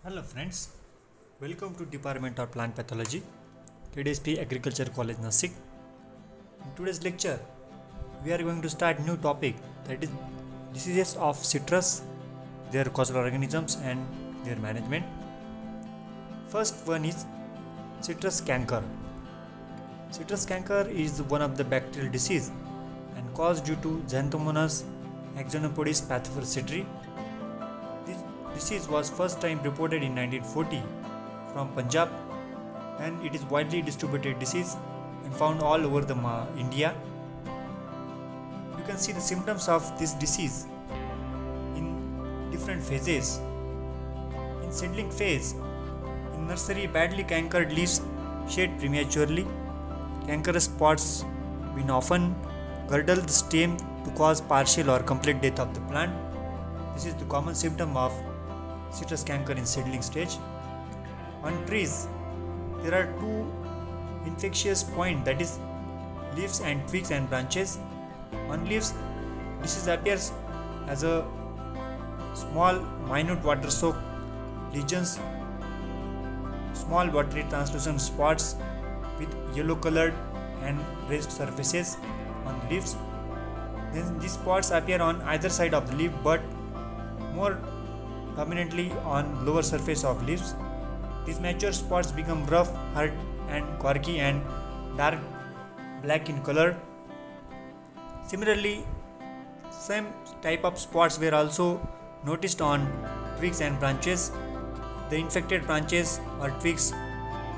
Hello friends, welcome to Department of Plant Pathology, KDSP Agriculture College Nasik. In today's lecture, we are going to start new topic, that is diseases of citrus, their causal organisms and their management. First one is citrus canker. Citrus canker is one of the bacterial disease and caused due to Xanthomonas axonopodis pathophysitri. This disease was first time reported in 1940 from Punjab, and it is widely distributed disease and found all over the India. You can see the symptoms of this disease in different phases. In seedling phase, in nursery, badly cankered leaves shed prematurely. Cankerous spots will often girdle the stem to cause partial or complete death of the plant. This is the common symptom of citrus canker in seedling stage. On trees, there are two infectious points, that is leaves and twigs and branches. On leaves, disease appears as a small minute water soaked lesions, small watery translucent spots with yellow colored and raised surfaces on the leaves. Then these spots appear on either side of the leaf, but more dominantly on lower surface of leaves. These mature spots become rough, hard and corky and dark black in color. Similarly, same type of spots were also noticed on twigs and branches. The infected branches or twigs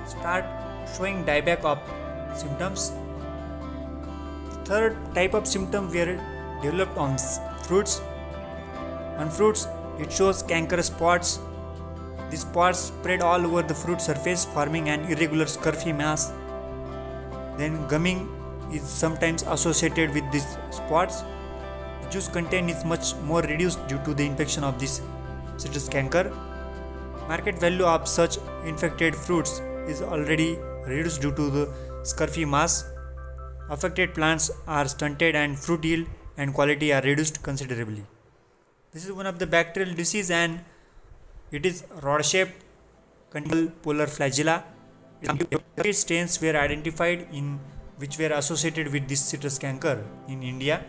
start showing dieback of symptoms. The third type of symptom were developed on fruits. On fruits, it shows cankerous spots. These spots spread all over the fruit surface, forming an irregular scurfy mass. Then gumming is sometimes associated with these spots. The juice content is much more reduced due to the infection of this citrus canker. Market value of such infected fruits is already reduced due to the scurfy mass. Affected plants are stunted and fruit yield and quality are reduced considerably. This is one of the bacterial disease and it is rod-shaped containing polar flagella. Strains were identified in which were associated with this citrus canker in India.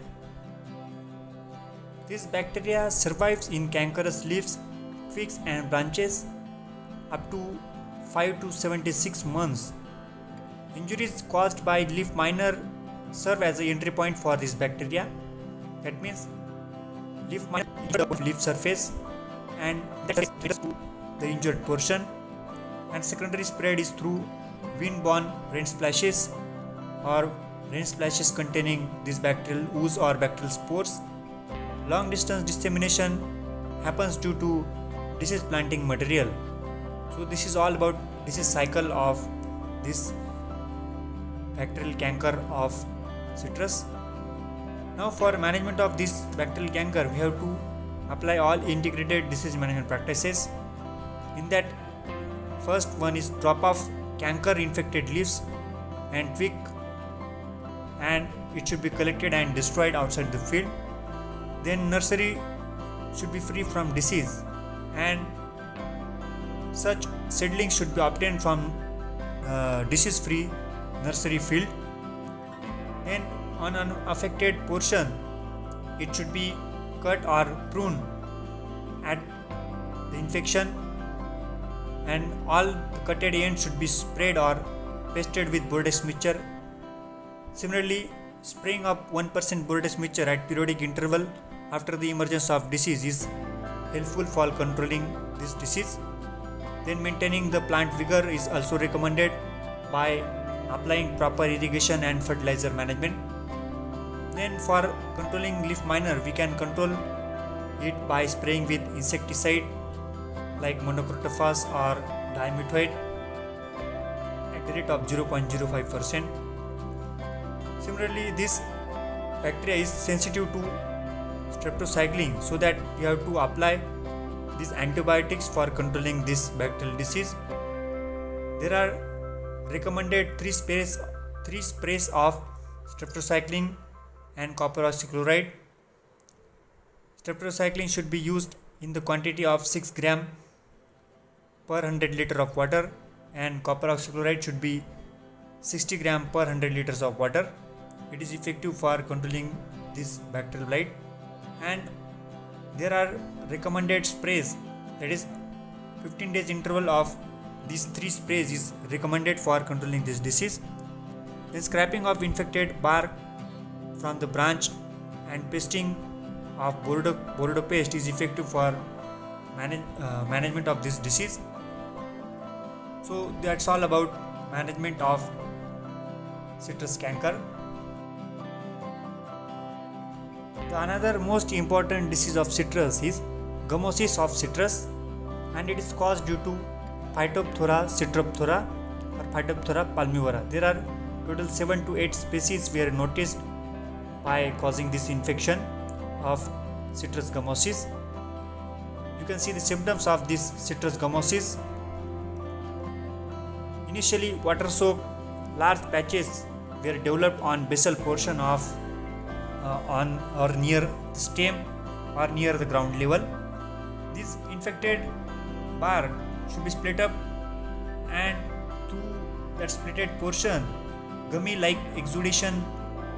This bacteria survives in cankerous leaves, twigs and branches up to 5 to 76 months. Injuries caused by leaf miner serve as an entry point for this bacteria. That means leaf miner leaf surface and that is to the injured portion, and secondary spread is through wind-borne rain splashes or rain splashes containing this bacterial ooze or bacterial spores. Long distance dissemination happens due to disease planting material. So this is all about disease cycle of this bacterial canker of citrus. Now for management of this bacterial canker, we have to apply all integrated disease management practices. In that, first one is drop off canker infected leaves and twig, and it should be collected and destroyed outside the field. Then nursery should be free from disease and such seedlings should be obtained from disease free nursery field. Then on an affected portion, it should be cut or prune at the infection, and all the cutted ends should be sprayed or pasted with Bordeaux mixture. Similarly, spraying of 1% Bordeaux mixture at periodic interval after the emergence of disease is helpful for controlling this disease. Then maintaining the plant vigor is also recommended by applying proper irrigation and fertilizer management. Then for controlling leaf miner, we can control it by spraying with insecticide like monocrotophos or dimethoid at the rate of 0.05%. Similarly, this bacteria is sensitive to streptocycline, so that you have to apply these antibiotics for controlling this bacterial disease. There are recommended 3 sprays of streptocycline and copper oxychloride. Streptocycline should be used in the quantity of 6 gram per 100 liter of water, and copper oxychloride should be 60 gram per 100 liters of water. It is effective for controlling this bacterial blight. And there are recommended sprays, that is 15 days interval of these 3 sprays is recommended for controlling this disease. Then scraping of infected bark from the branch and pasting of Boredo paste is effective for management of this disease. So that's all about management of citrus canker. The another most important disease of citrus is gummosis of citrus, and it is caused due to Phytophthora citropthora or Phytophthora palmivora. There are total 7 to 8 species were noticed by causing this infection of citrus gummosis. You can see the symptoms of this citrus gummosis. Initially, water soaked large patches were developed on basal portion of on or near the stem or near the ground level. This infected bark should be split up, and through that splitted portion, gummy like exudation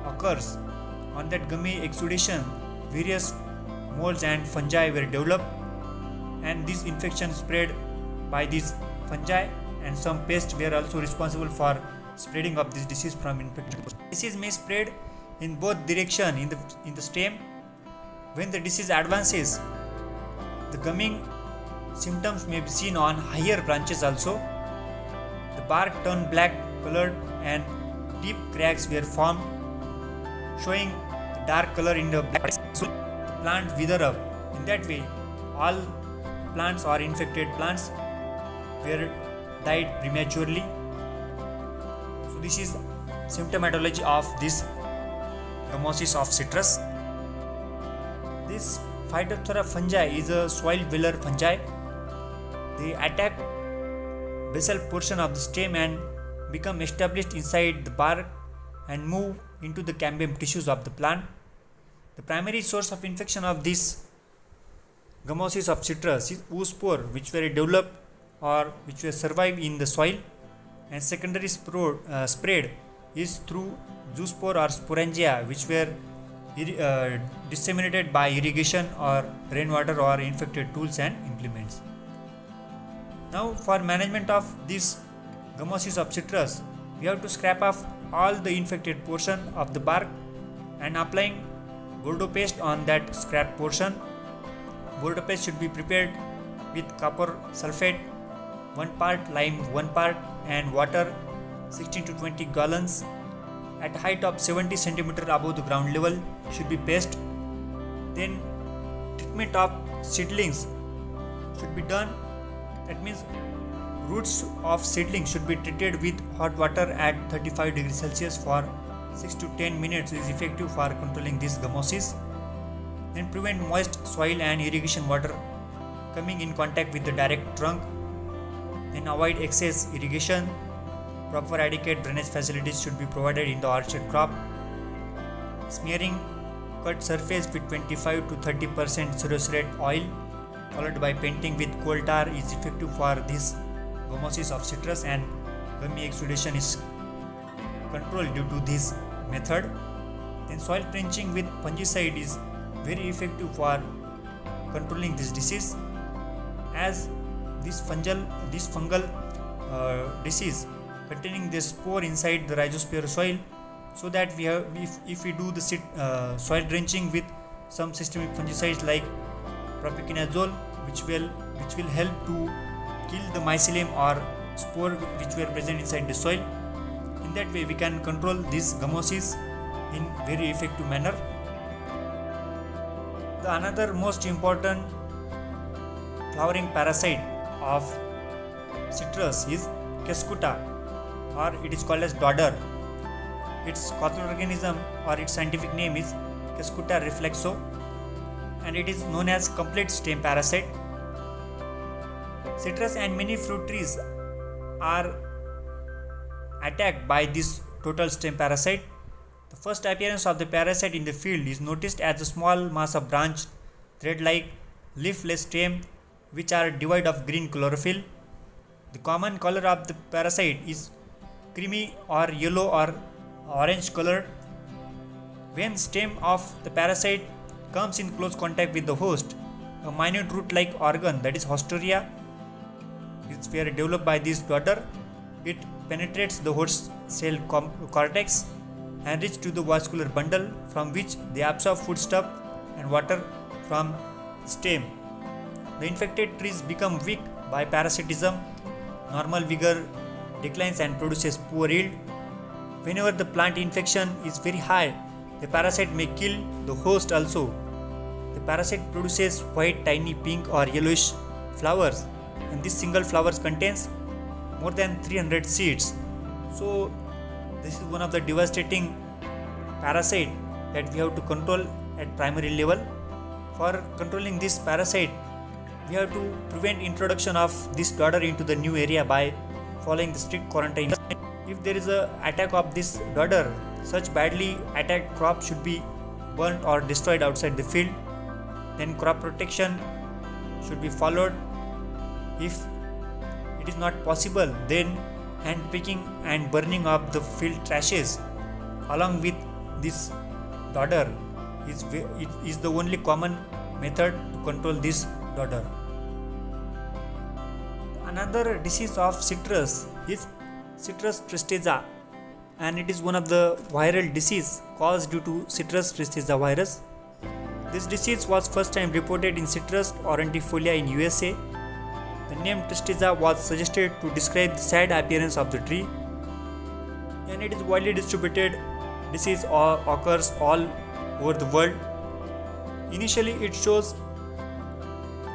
occurs. On that gummy exudation, various molds and fungi were developed, and this infection spread by these fungi, and some pests were also responsible for spreading of this disease from infected. Disease may spread in both directions in the stem. When the disease advances, the gumming symptoms may be seen on higher branches also. The bark turned black colored and deep cracks were formed, showing the dark color in the black. So the plant wither up. In that way, all plants or infected plants were died prematurely. So this is symptomatology of this gummosis of citrus. This Phytophthora fungi is a soil dweller fungi. They attack basal portion of the stem and become established inside the bark and move into the cambium tissues of the plant. The primary source of infection of this gummosis of citrus is oospore, which were developed or which were survive in the soil, and secondary spread is through zoospore or sporangia, which were disseminated by irrigation or rainwater or infected tools and implements. Now, for management of this gummosis of citrus, we have to scrape off all the infected portion of the bark and applying Boredo paste on that scrap portion. Boredo paste should be prepared with copper sulfate 1 part, lime 1 part, and water 16 to 20 gallons at height of 70 cm above the ground level should be placed. Then treatment of seedlings should be done. That means roots of seedlings should be treated with hot water at 35 degrees Celsius for 6 to 10 minutes is effective for controlling this gummosis. Then prevent moist soil and irrigation water coming in contact with the direct trunk. Then avoid excess irrigation. Proper adequate drainage facilities should be provided in the orchard crop. Smearing cut surface with 25 to 30% cerussate oil followed by painting with coal tar is effective for this gummosis of citrus, and gummy exudation is controlled due to this method. Then soil drenching with fungicide is very effective for controlling this disease, as this fungal disease containing the spore inside the rhizosphere soil, so that we have if we do the soil drenching with some systemic fungicides like propiconazole, which will help to kill the mycelium or spore which were present inside the soil. In that way we can control this gummosis in very effective manner. The another most important flowering parasite of citrus is Cuscuta, or it is called as dodder. Its causal organism or its scientific name is Cuscuta reflexo, and it is known as complete stem parasite. Citrus and many fruit trees are attacked by this total stem parasite. The first appearance of the parasite in the field is noticed as a small mass of branched, thread-like, leafless stem which are devoid of green chlorophyll. The common color of the parasite is creamy or yellow or orange colored. When stem of the parasite comes in close contact with the host, a minute root-like organ, that is haustoria, is developed by this daughter. It penetrates the host cell cortex and reaches to the vascular bundle, from which they absorb foodstuff and water from stem. The infected trees become weak by parasitism. Normal vigor declines and produces poor yield. Whenever the plant infection is very high, the parasite may kill the host also. The parasite produces white, tiny pink or yellowish flowers, and this single flower contains more than 300 seeds. So this is one of the devastating parasite that we have to control at primary level. For controlling this parasite, we have to prevent introduction of this daughter into the new area by following the strict quarantine. If there is an attack of this daughter, such badly attacked crop should be burnt or destroyed outside the field. Then crop protection should be followed. If it is not possible, then hand picking and burning of the field trashes along with this dodder is the only common method to control this dodder. Another disease of citrus is Citrus tristeza, and it is one of the viral disease caused due to Citrus tristeza virus. This disease was first time reported in Citrus aurantifolia in USA. The name tristeza was suggested to describe the sad appearance of the tree, and it is widely distributed. Disease occurs all over the world. Initially, it shows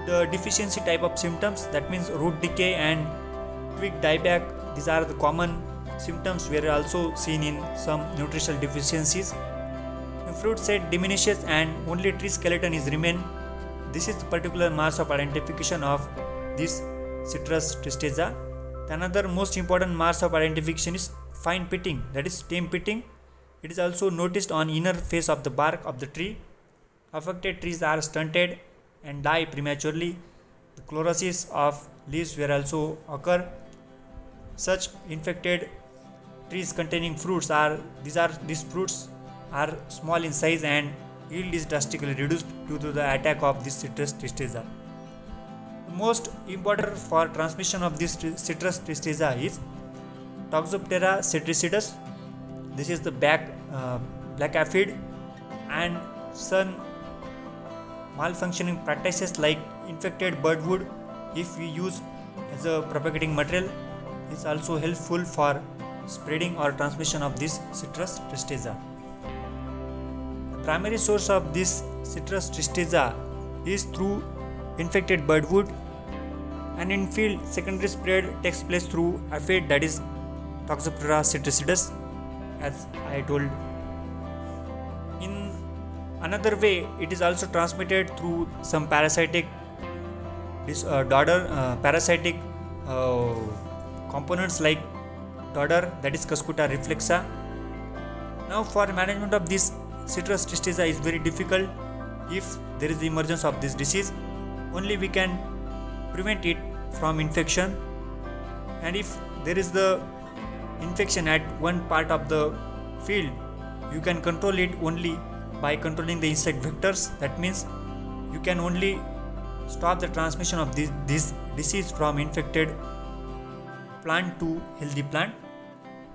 the deficiency type of symptoms, that means root decay and twig dieback. These are the common symptoms were also seen in some nutritional deficiencies. The fruit set diminishes and only tree skeleton is remain. This is the particular marks of identification of this Citrus tristeza. Another most important marks of identification is fine pitting, that is stem pitting. It is also noticed on inner face of the bark of the tree. Affected trees are stunted and die prematurely. The chlorosis of leaves will also occur. Such infected trees containing fruits these fruits are small in size and yield is drastically reduced due to the attack of this Citrus tristeza. The most important for transmission of this Citrus tristeza is Toxoptera citricidus. This is the black aphid, and some malfunctioning practices like infected birdwood, if we use as a propagating material, is also helpful for spreading or transmission of this Citrus tristeza. The primary source of this Citrus tristeza is through infected birdwood, and in field secondary spread takes place through aphid, that is Toxoptera citricidus, as I told. In another way, it is also transmitted through some parasitic parasitic components like dodder, that is Cuscuta reflexa. Now, for management of this Citrus tristeza is very difficult. If there is the emergence of this disease, only we can prevent it from infection, and if there is the infection at one part of the field, you can control it only by controlling the insect vectors. That means you can only stop the transmission of this disease from infected plant to healthy plant.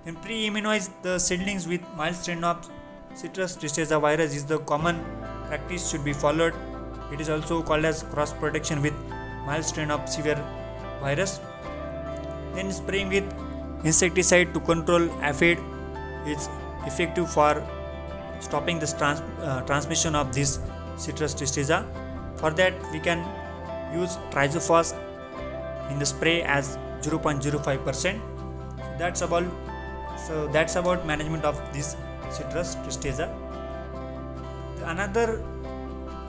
Then pre-immunize the seedlings with mild strain of Citrus tristeza virus is the common practice should be followed. It is also called as cross protection with mild strain of severe virus. Then spraying with insecticide to control aphid is effective for stopping this transmission of this Citrus tristeza. For that, we can use Trizophos in the spray as 0.05%. That's about management of this Citrus tristeza. Another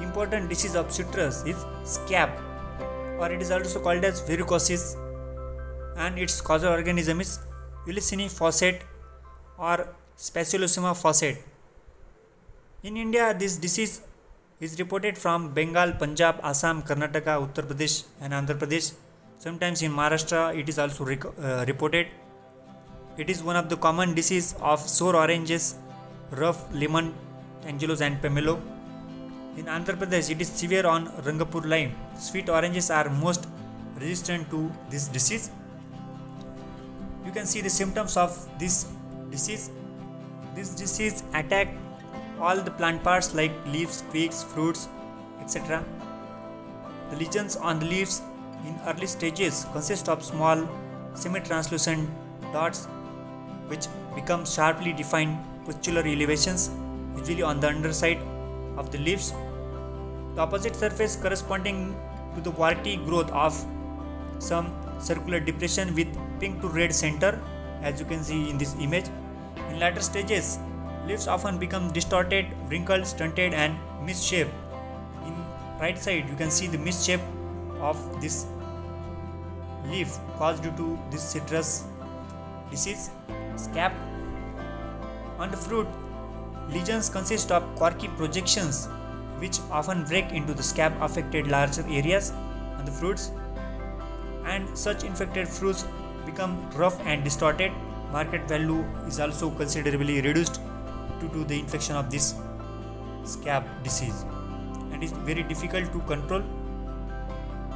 important disease of citrus is scab, or it is also called as verrucosis, and its causal organism is Ulyssine fawcett or Spaculosoma fawcett. In India, this disease is reported from Bengal, Punjab, Assam, Karnataka, Uttar Pradesh and Andhra Pradesh. Sometimes in Maharashtra it is also reported. It is one of the common disease of sour oranges, rough lemon, angelos and pomelo. In Andhra Pradesh it is severe on Rangapur line. Sweet oranges are most resistant to this disease. You can see the symptoms of this disease. This disease attack all the plant parts like leaves, twigs, fruits, etc. The lesions on the leaves in early stages consist of small semi-translucent dots which become sharply defined pustular elevations, usually on the underside of the leaves. The opposite surface corresponding to the warty growth of some circular depression with pink to red center, as you can see in this image. In later stages, leaves often become distorted, wrinkled, stunted and misshaped. In right side you can see the misshape of this leaf caused due to this citrus disease. Scab. On the fruit, lesions consist of corky projections which often break into the scab affected larger areas on the fruits, and such infected fruits become rough and distorted. Market value is also considerably reduced due to the infection of this scab disease and is very difficult to control.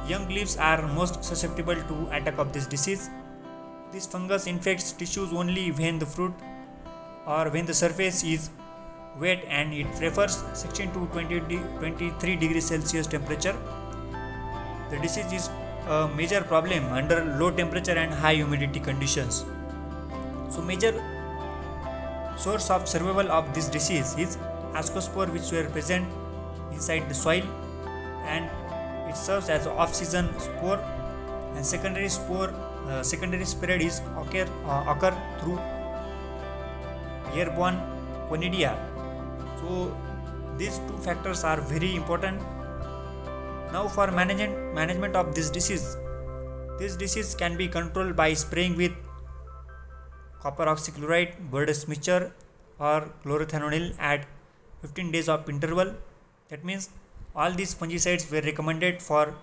Young leaves are most susceptible to attack of this disease. This fungus infects tissues only when the fruit or when the surface is wet and it prefers 16 to 23 degrees Celsius temperature. The disease is a major problem under low temperature and high humidity conditions. So major source of survival of this disease is ascospore, which were present inside the soil, and it serves as an off-season spore, and secondary spread is occur through airborne conidia. So these two factors are very important. Now for management of this disease can be controlled by spraying with copper oxychloride, Bordeaux mixture or chlorothalonil at 15 days of interval. That means all these fungicides were recommended for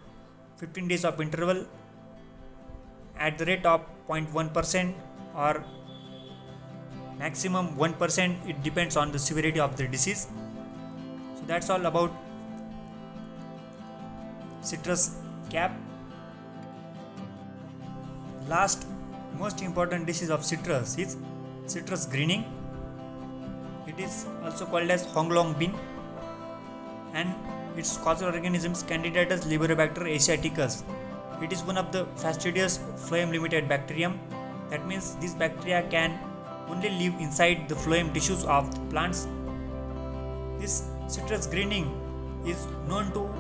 15 days of interval at the rate of 0.1% or maximum 1%. It depends on the severity of the disease. So that's all about citrus scab. Last most important disease of citrus is citrus greening. It is also called as honglong bean, and its causal organisms Candidatus liberobacter asiaticus. It is one of the fastidious phloem limited bacterium. That means this bacteria can only live inside the phloem tissues of the plants. This citrus greening is known to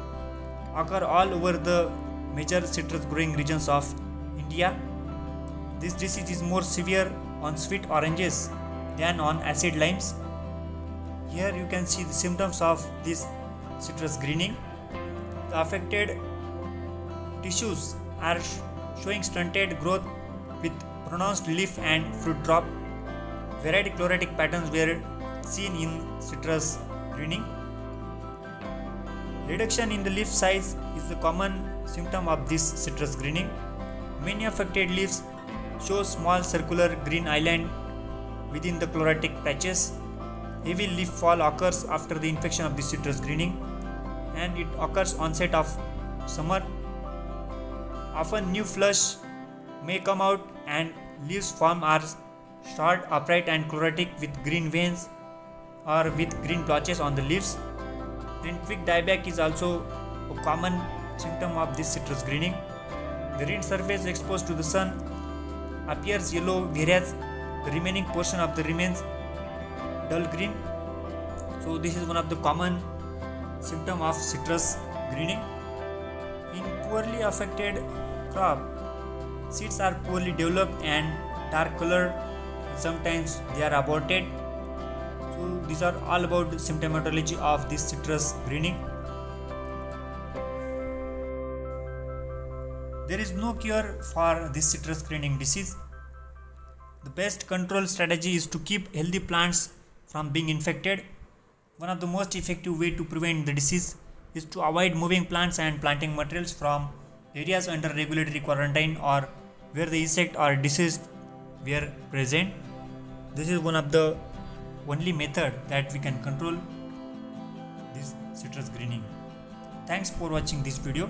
occur all over the major citrus growing regions of India. This disease is more severe on sweet oranges than on acid limes. Here you can see the symptoms of this citrus greening. The affected tissues are showing stunted growth with pronounced leaf and fruit drop. Varied chlorotic patterns were seen in citrus greening. Reduction in the leaf size is a common symptom of this citrus greening. Many affected leaves show small circular green island within the chlorotic patches. Heavy leaf fall occurs after the infection of the citrus greening, and it occurs onset of summer. Often new flush may come out and leaves form are short, upright and chlorotic with green veins or with green blotches on the leaves. Then twig dieback is also a common symptom of this citrus greening. The red surface exposed to the sun appears yellow, whereas the remaining portion of the remains dull green. So this is one of the common symptom of citrus greening. In poorly affected crop, seeds are poorly developed and dark colored. Sometimes they are aborted. So these are all about the symptomatology of this citrus greening. There is no cure for this citrus greening disease. The best control strategy is to keep healthy plants from being infected. One of the most effective way to prevent the disease is to avoid moving plants and planting materials from areas under regulatory quarantine or where the insect or disease were present. This is one of the only method that we can control this citrus greening. Thanks for watching this video.